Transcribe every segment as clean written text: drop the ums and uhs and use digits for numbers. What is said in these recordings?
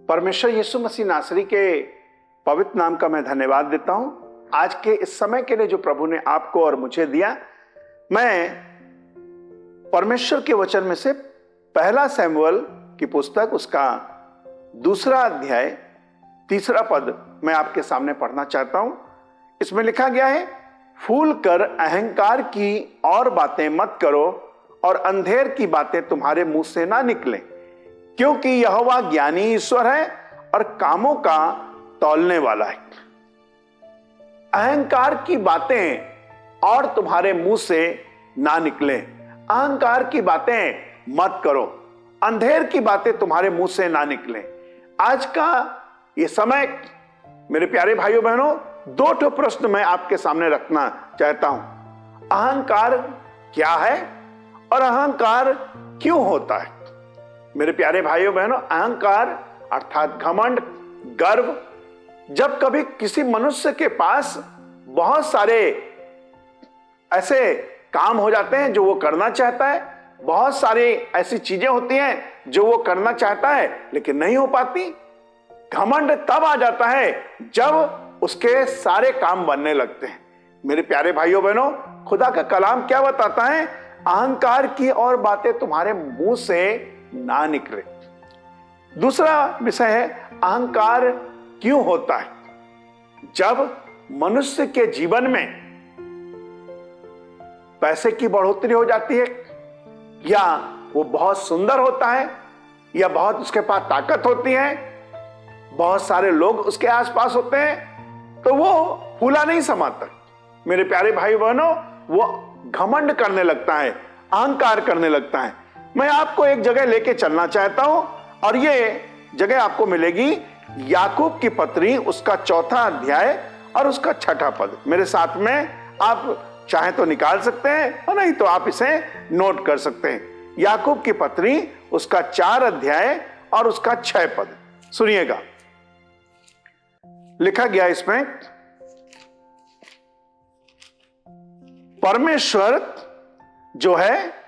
परमेश्वर यीशु मसीह नासरी के पवित्र नाम का मैं धन्यवाद देता हूं आज के इस समय के लिए जो प्रभु ने आपको और मुझे दिया। मैं परमेश्वर के वचन में से पहला शमूएल की पुस्तक उसका 2 अध्याय 3 पद मैं आपके सामने पढ़ना चाहता हूं। इसमें लिखा गया है, फूल कर अहंकार की और बातें मत करो और अंधेर की बातें तुम्हारे मुंह से ना निकले, क्योंकि यहोवा ज्ञानी ईश्वर है और कामों का तौलने वाला है। अहंकार की बातें और तुम्हारे मुंह से ना निकले, अहंकार की बातें मत करो, अंधेर की बातें तुम्हारे मुंह से ना निकले। आज का ये समय मेरे प्यारे भाइयों बहनों, 2 प्रश्न मैं आपके सामने रखना चाहता हूं। अहंकार क्या है और अहंकार क्यों होता है? मेरे प्यारे भाइयों बहनों, अहंकार अर्थात घमंड, गर्व, जब कभी किसी मनुष्य के पास बहुत सारे ऐसे काम हो जाते हैं जो वो करना चाहता है, बहुत सारी ऐसी चीजें होती हैं जो वो करना चाहता है लेकिन नहीं हो पाती। घमंड तब आ जाता है जब उसके सारे काम बनने लगते हैं। मेरे प्यारे भाइयों बहनों, खुदा का कलाम क्या बताता है? अहंकार की और बातें तुम्हारे मुंह से ना निकले। दूसरा विषय है, अहंकार क्यों होता है? जब मनुष्य के जीवन में पैसे की बढ़ोतरी हो जाती है, या वो बहुत सुंदर होता है, या बहुत उसके पास ताकत होती है, बहुत सारे लोग उसके आसपास होते हैं, तो वो फूला नहीं समाता। मेरे प्यारे भाई बहनों, वो घमंड करने लगता है, अहंकार करने लगता है। मैं आपको एक जगह लेके चलना चाहता हूं और ये जगह आपको मिलेगी याकूब की पत्री उसका 4 अध्याय और उसका 6 पद। मेरे साथ में आप चाहे तो निकाल सकते हैं और नहीं तो आप इसे नोट कर सकते हैं। याकूब की पत्री उसका 4 अध्याय और उसका 6 पद सुनिएगा। लिखा गया इसमें, परमेश्वर जो है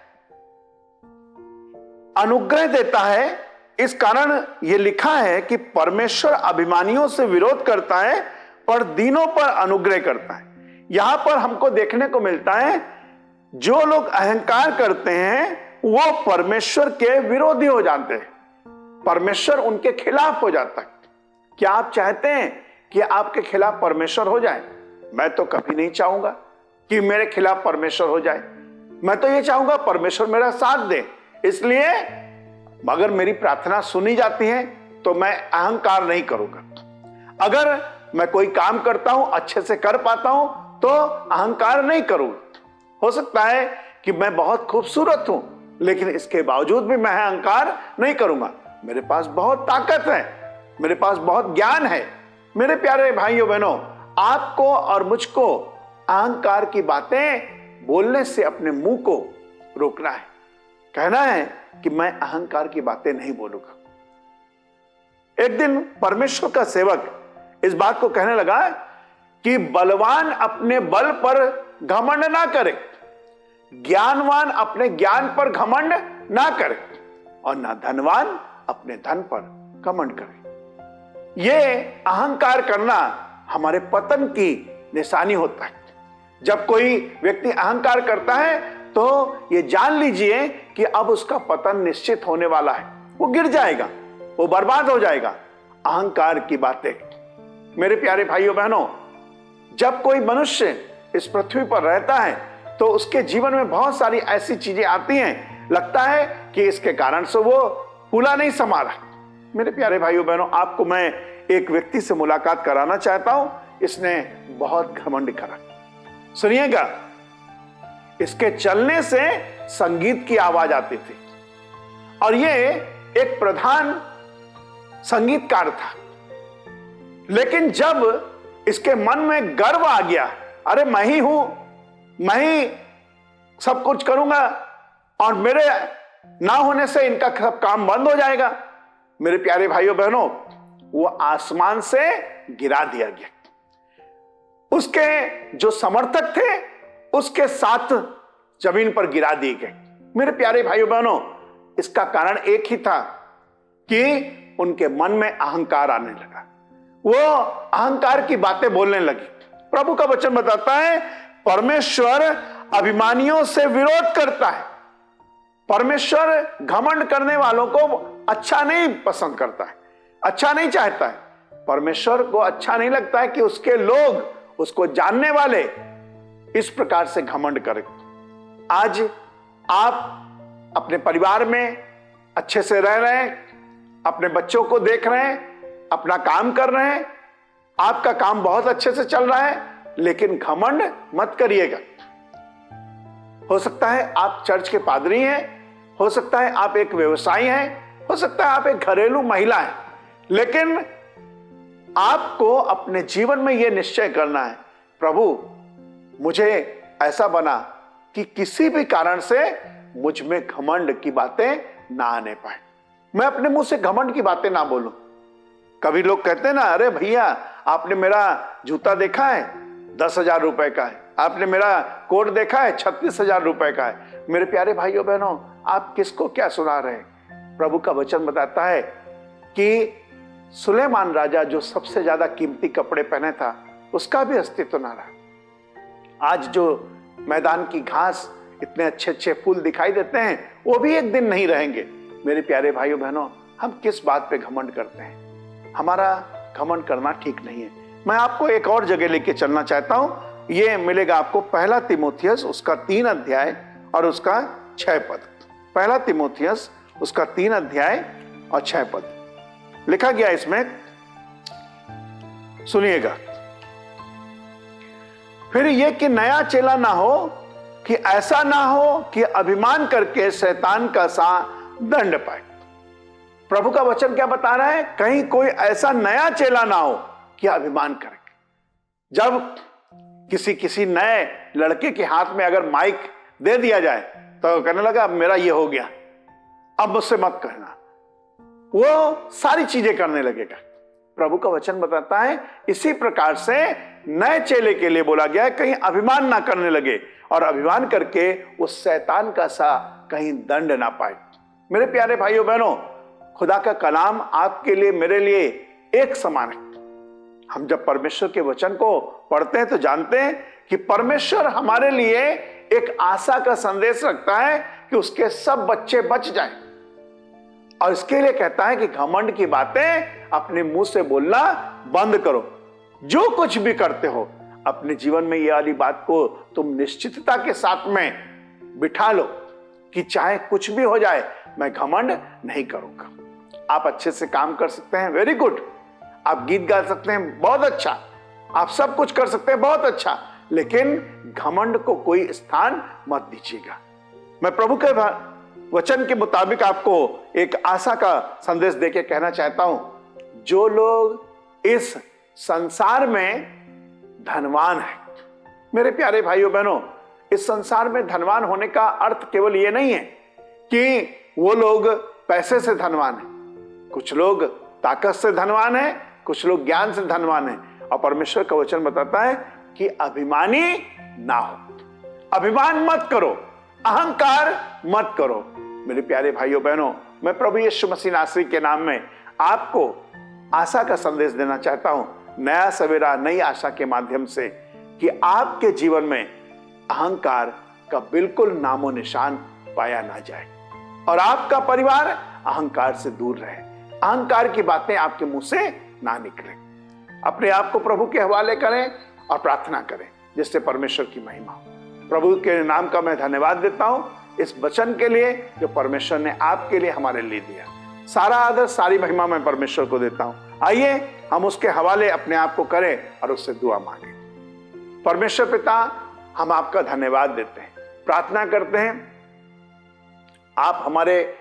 अनुग्रह देता है, इस कारण यह लिखा है कि परमेश्वर अभिमानियों से विरोध करता है पर दीनों पर अनुग्रह करता है। यहां पर हमको देखने को मिलता है, जो लोग अहंकार करते हैं वो परमेश्वर के विरोधी हो जाते हैं, परमेश्वर उनके खिलाफ हो जाता है। क्या आप चाहते हैं कि आपके खिलाफ परमेश्वर हो जाए? मैं तो कभी नहीं चाहूंगा कि मेरे खिलाफ परमेश्वर हो जाए। मैं तो ये चाहूंगा परमेश्वर मेरा साथ दे। इसलिए अगर मेरी प्रार्थना सुनी जाती है तो मैं अहंकार नहीं करूंगा। अगर मैं कोई काम करता हूं, अच्छे से कर पाता हूं, तो अहंकार नहीं करूंगा। हो सकता है कि मैं बहुत खूबसूरत हूं, लेकिन इसके बावजूद भी मैं अहंकार नहीं करूंगा। मेरे पास बहुत ताकत है, मेरे पास बहुत ज्ञान है। मेरे प्यारे भाइयों बहनों, आपको और मुझको अहंकार की बातें बोलने से अपने मुंह को रोकना है। कहना है कि मैं अहंकार की बातें नहीं बोलूंगा। एक दिन परमेश्वर का सेवक इस बात को कहने लगा कि बलवान अपने बल पर घमंड ना करे, ज्ञानवान अपने ज्ञान पर घमंड ना करे, और ना धनवान अपने धन पर घमंड करे। यह अहंकार करना हमारे पतन की निशानी होता है। जब कोई व्यक्ति अहंकार करता है तो ये जान लीजिए कि अब उसका पतन निश्चित होने वाला है। वो गिर जाएगा, वो बर्बाद हो जाएगा। अहंकार की बातें, मेरे प्यारे भाइयों बहनों, जब कोई मनुष्य इस पृथ्वी पर रहता है तो उसके जीवन में बहुत सारी ऐसी चीजें आती हैं, लगता है कि इसके कारण से वो फूला नहीं समा रहा। मेरे प्यारे भाइयों बहनों, आपको मैं एक व्यक्ति से मुलाकात कराना चाहता हूं। इसने बहुत घमंड करा। सुनिएगा, इसके चलने से संगीत की आवाज आती थी और ये एक प्रधान संगीतकार था। लेकिन जब इसके मन में गर्व आ गया, अरे मैं ही हूं, मैं ही सब कुछ करूंगा और मेरे ना होने से इनका सब काम बंद हो जाएगा, मेरे प्यारे भाइयों बहनों, वो आसमान से गिरा दिया गया। उसके जो समर्थक थे उसके साथ जमीन पर गिरा दिए गए। मेरे प्यारे भाइयों बहनों, इसका कारण एक ही था कि उनके मन में अहंकार आने लगा। वो अहंकार की बातें बोलने लगे। प्रभु का वचन बताता है, परमेश्वर अभिमानियों से विरोध करता है। परमेश्वर घमंड करने वालों को अच्छा नहीं पसंद करता है, अच्छा नहीं चाहता है। परमेश्वर को अच्छा नहीं लगता है कि उसके लोग, उसको जानने वाले इस प्रकार से घमंड करें। आज आप अपने परिवार में अच्छे से रह रहे हैं, अपने बच्चों को देख रहे हैं, अपना काम कर रहे हैं, आपका काम बहुत अच्छे से चल रहा है, लेकिन घमंड मत करिएगा। हो सकता है आप चर्च के पादरी हैं, हो सकता है आप एक व्यवसायी हैं, हो सकता है आप एक घरेलू महिला हैं, लेकिन आपको अपने जीवन में यह निश्चय करना है, प्रभु मुझे ऐसा बना कि किसी भी कारण से मुझ में घमंड की बातें ना आने पाए, मैं अपने मुंह से घमंड की बातें ना बोलूं। कभी लोग कहते हैं ना, अरे भैया आपने मेरा जूता देखा है 10,000 रुपए का है, आपने मेरा कोट देखा है 36,000 रुपए का है। मेरे प्यारे भाइयों बहनों, आप किसको क्या सुना रहे हैं? प्रभु का वचन बताता है कि सुलेमान राजा जो सबसे ज्यादा कीमती कपड़े पहने था, उसका भी अस्तित्व ना रहा। आज जो मैदान की घास, इतने अच्छे अच्छे फूल दिखाई देते हैं, वो भी एक दिन नहीं रहेंगे। मेरे प्यारे भाइयों बहनों, हम किस बात पे घमंड करते हैं? हमारा घमंड करना ठीक नहीं है। मैं आपको एक और जगह लेके चलना चाहता हूं। ये मिलेगा आपको पहला तीमुथियुस उसका 3 अध्याय और उसका 6 पद। पहला तीमुथियुस उसका 3 अध्याय और 6 पद लिखा गया इसमें, सुनिएगा। फिर ये कि नया चेला ना हो, कि ऐसा ना हो कि अभिमान करके शैतान का सा दंड पाए। प्रभु का वचन क्या बता रहा है? कहीं कोई ऐसा नया चेला ना हो कि अभिमान करे। जब किसी नए लड़के के हाथ में अगर माइक दे दिया जाए तो कहने लगा अब मेरा ये हो गया, अब मुझसे मत कहना, वो सारी चीजें करने लगेगा। प्रभु का वचन बताता है इसी प्रकार से नए चेले के लिए बोला गया है, कहीं अभिमान ना करने लगे और अभिमान करके उस शैतान का सा कहीं दंड ना पाए। मेरे प्यारे भाइयों बहनों, खुदा का कलाम आपके लिए मेरे लिए एक समान है। हम जब परमेश्वर के वचन को पढ़ते हैं तो जानते हैं कि परमेश्वर हमारे लिए एक आशा का संदेश रखता है कि उसके सब बच्चे बच जाएं। और इसके लिए कहता है कि घमंड की बातें अपने मुंह से बोलना बंद करो। जो कुछ भी करते हो अपने जीवन में ये वाली बात को तुम निश्चितता के साथ में बिठा लो कि चाहे कुछ भी हो जाए मैं घमंड नहीं करूंगा। आप अच्छे से काम कर सकते हैं, वेरी गुड। आप गीत गा सकते हैं, बहुत अच्छा। आप सब कुछ कर सकते हैं, बहुत अच्छा। लेकिन घमंड को कोई स्थान मत दीजिएगा। मैं प्रभु के वचन के मुताबिक आपको एक आशा का संदेश देके कहना चाहता हूं, जो लोग इस संसार में धनवान है, मेरे प्यारे भाइयों बहनों, इस संसार में धनवान होने का अर्थ केवल ये नहीं है कि वो लोग पैसे से धनवान है। कुछ लोग ताकत से धनवान है, कुछ लोग ज्ञान से धनवान है। और परमेश्वर का वचन बताता है कि अभिमानी ना हो, अभिमान मत करो, अहंकार मत करो। मेरे प्यारे भाइयों बहनों, मैं प्रभु यीशु मसीह नासरी के नाम में आपको आशा का संदेश देना चाहता हूं, नया सवेरा नई आशा के माध्यम से, कि आपके जीवन में अहंकार का बिल्कुल नामो निशान पाया ना जाए और आपका परिवार अहंकार से दूर रहे, अहंकार की बातें आपके मुंह से ना निकले। अपने आप को प्रभु के हवाले करें और प्रार्थना करें जिससे परमेश्वर की महिमा हो। प्रभु के नाम का मैं धन्यवाद देता हूं इस वचन के लिए जो परमेश्वर ने आपके लिए हमारे लिए दिया। सारा आदर सारी महिमा मैं परमेश्वर को देता हूं। आइए हम उसके हवाले अपने आप को करें और उससे दुआ मांगे। परमेश्वर पिता, हम आपका धन्यवाद देते हैं, प्रार्थना करते हैं आप हमारे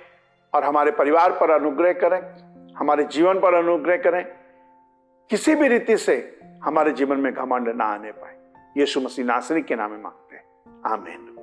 और हमारे परिवार पर अनुग्रह करें, हमारे जीवन पर अनुग्रह करें, किसी भी रीति से हमारे जीवन में घमंड ना आने पाए। यीशु मसीह नासरी के नाम में मांगते हैं, आमीन।